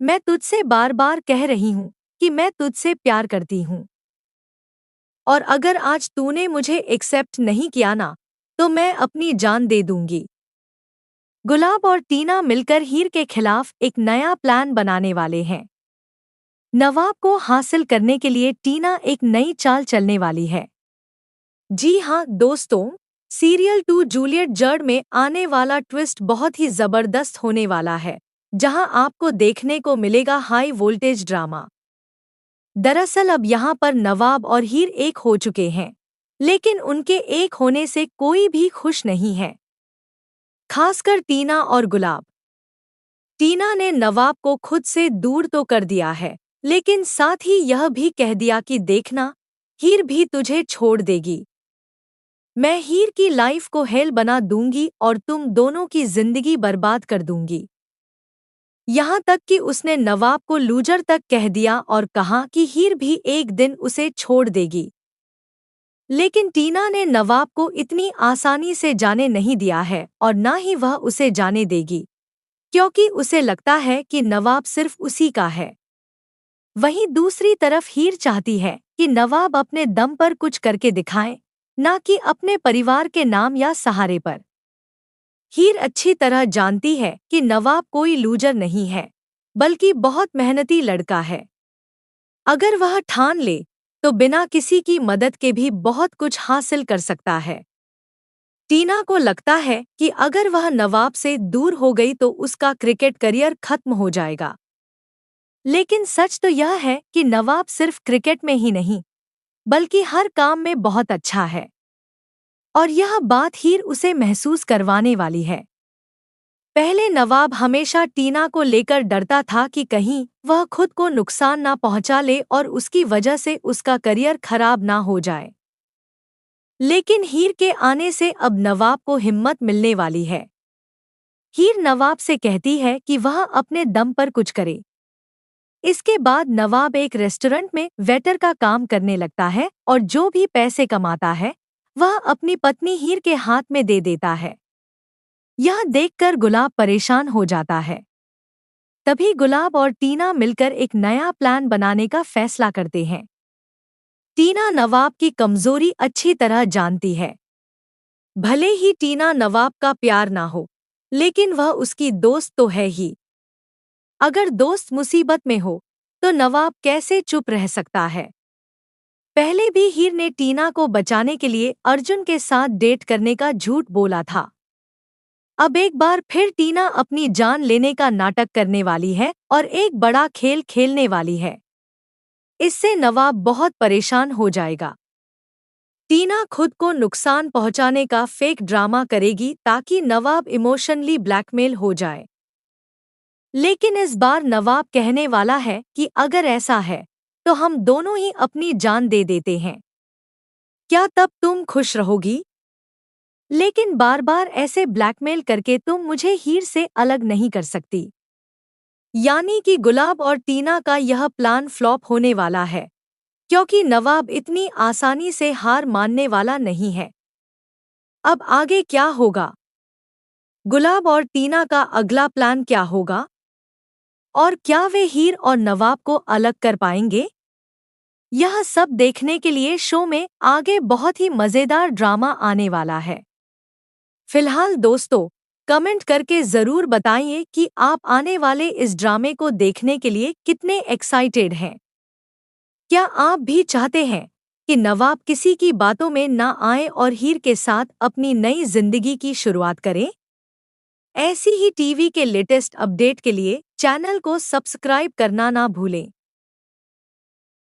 मैं तुझसे बार बार कह रही हूँ कि मैं तुझसे प्यार करती हूँ, और अगर आज तूने मुझे एक्सेप्ट नहीं किया ना, तो मैं अपनी जान दे दूंगी। गुलाब और टीना मिलकर हीर के खिलाफ एक नया प्लान बनाने वाले हैं। नवाब को हासिल करने के लिए टीना एक नई चाल चलने वाली है। जी हाँ दोस्तों, सीरियल 2 जूलियट जर्ड में आने वाला ट्विस्ट बहुत ही जबरदस्त होने वाला है, जहां आपको देखने को मिलेगा हाई वोल्टेज ड्रामा। दरअसल अब यहाँ पर नवाब और हीर एक हो चुके हैं, लेकिन उनके एक होने से कोई भी खुश नहीं है, खासकर टीना और गुलाब। टीना ने नवाब को खुद से दूर तो कर दिया है, लेकिन साथ ही यह भी कह दिया कि देखना, हीर भी तुझे छोड़ देगी। मैं हीर की लाइफ को हेल बना दूंगी और तुम दोनों की जिंदगी बर्बाद कर दूंगी। यहाँ तक कि उसने नवाब को लूजर तक कह दिया और कहा कि हीर भी एक दिन उसे छोड़ देगी। लेकिन टीना ने नवाब को इतनी आसानी से जाने नहीं दिया है और ना ही वह उसे जाने देगी, क्योंकि उसे लगता है कि नवाब सिर्फ उसी का है। वहीं दूसरी तरफ हीर चाहती है कि नवाब अपने दम पर कुछ करके दिखाए, ना कि अपने परिवार के नाम या सहारे पर। हीर अच्छी तरह जानती है कि नवाब कोई लूजर नहीं है, बल्कि बहुत मेहनती लड़का है। अगर वह ठान ले तो बिना किसी की मदद के भी बहुत कुछ हासिल कर सकता है। टीना को लगता है कि अगर वह नवाब से दूर हो गई तो उसका क्रिकेट करियर खत्म हो जाएगा। लेकिन सच तो यह है कि नवाब सिर्फ क्रिकेट में ही नहीं, बल्कि हर काम में बहुत अच्छा है, और यह बात हीर उसे महसूस करवाने वाली है। पहले नवाब हमेशा टीना को लेकर डरता था कि कहीं वह खुद को नुकसान ना पहुंचा ले और उसकी वजह से उसका करियर खराब ना हो जाए। लेकिन हीर के आने से अब नवाब को हिम्मत मिलने वाली है। हीर नवाब से कहती है कि वह अपने दम पर कुछ करे। इसके बाद नवाब एक रेस्टोरेंट में वेटर का काम करने लगता है और जो भी पैसे कमाता है वह अपनी पत्नी हीर के हाथ में दे देता है। यह देखकर गुलाब परेशान हो जाता है। तभी गुलाब और टीना मिलकर एक नया प्लान बनाने का फैसला करते हैं। टीना नवाब की कमजोरी अच्छी तरह जानती है। भले ही टीना नवाब का प्यार ना हो, लेकिन वह उसकी दोस्त तो है ही। अगर दोस्त मुसीबत में हो तो नवाब कैसे चुप रह सकता है। पहले भी हीर ने टीना को बचाने के लिए अर्जुन के साथ डेट करने का झूठ बोला था। अब एक बार फिर टीना अपनी जान लेने का नाटक करने वाली है और एक बड़ा खेल खेलने वाली है। इससे नवाब बहुत परेशान हो जाएगा। टीना खुद को नुकसान पहुंचाने का फेक ड्रामा करेगी ताकि नवाब इमोशनली ब्लैकमेल हो जाए। लेकिन इस बार नवाब कहने वाला है कि अगर ऐसा है तो हम दोनों ही अपनी जान दे देते हैं। क्या तब तुम खुश रहोगी? लेकिन बार बार ऐसे ब्लैकमेल करके तुम मुझे हीर से अलग नहीं कर सकती। यानी कि गुलाब और टीना का यह प्लान फ्लॉप होने वाला है, क्योंकि नवाब इतनी आसानी से हार मानने वाला नहीं है। अब आगे क्या होगा? गुलाब और टीना का अगला प्लान क्या होगा? और क्या वे हीर और नवाब को अलग कर पाएंगे? यह सब देखने के लिए शो में आगे बहुत ही मजेदार ड्रामा आने वाला है। फिलहाल दोस्तों, कमेंट करके ज़रूर बताइए कि आप आने वाले इस ड्रामे को देखने के लिए कितने एक्साइटेड हैं। क्या आप भी चाहते हैं कि नवाब किसी की बातों में ना आए और हीर के साथ अपनी नई जिंदगी की शुरुआत करें? ऐसी ही टीवी के लेटेस्ट अपडेट के लिए चैनल को सब्सक्राइब करना ना भूलें।